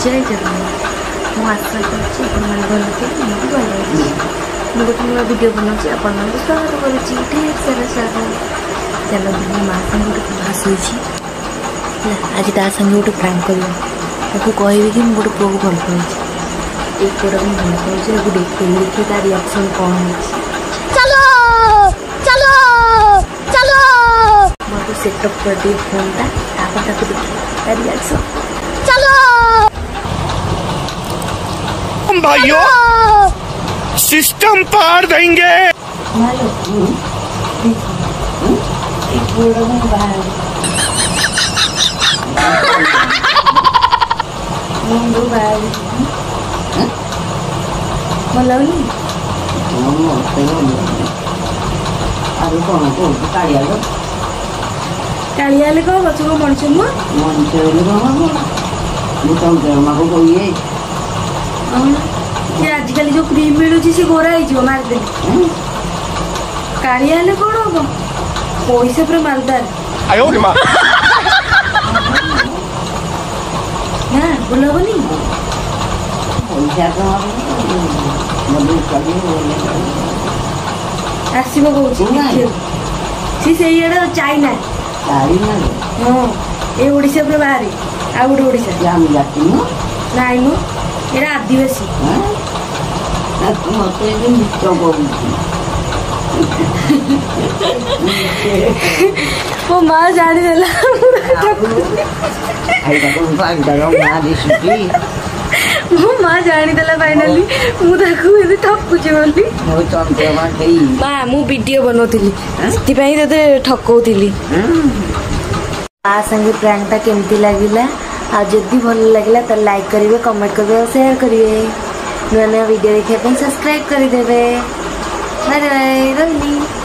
जय जगन्नाथ मु आशा करछि आपण मन भल थे मु भल अछि मु गोटे नया वीडियो बनाउछि आपण मन स्वागत करूछि ढेर सारा सारा चलो दिन मां संग गोटे भास होछि आज ता संग गोटे प्रैंक करियो ताको कहबी कि मु गोटे पुओ भल पाउछि एक कोडा मु भल पाउछि एगो देखि तार रिएक्शन कोन अछि चलो चलो चलो मो सेटअप कर दी फोन ता ताको ताको देखि तार रिएक्शन भाइयों सिस्टम पार देंगे। कालिया कौन बच्चों को मनुष्य आजिकल जो क्रीम मिलूँ सी गोरा हो मारदे कालिया कौन हम पैसा पूरा मालदार ना भूल हेनी आसब कौन सी से चाइना हाँ ये ओडिशा पूरा बाहर आ गोटे ओडिशा नाई नु ये आदिवासी वो माँ जानी देला मो माँ जानी देला फाइनली मु ताकू एबे ठकुची बोली माँ मु वीडियो बनौतिली सेति पई तते ठकौतिली आ संगे प्रैंकटा केमती लागिला आ जदि भल लगे तो लाइक करेंगे कमेंट करेंगे और शेयर करेंगे नया नया वीडियो देखने सब्सक्राइब कर देवे। Bye bye.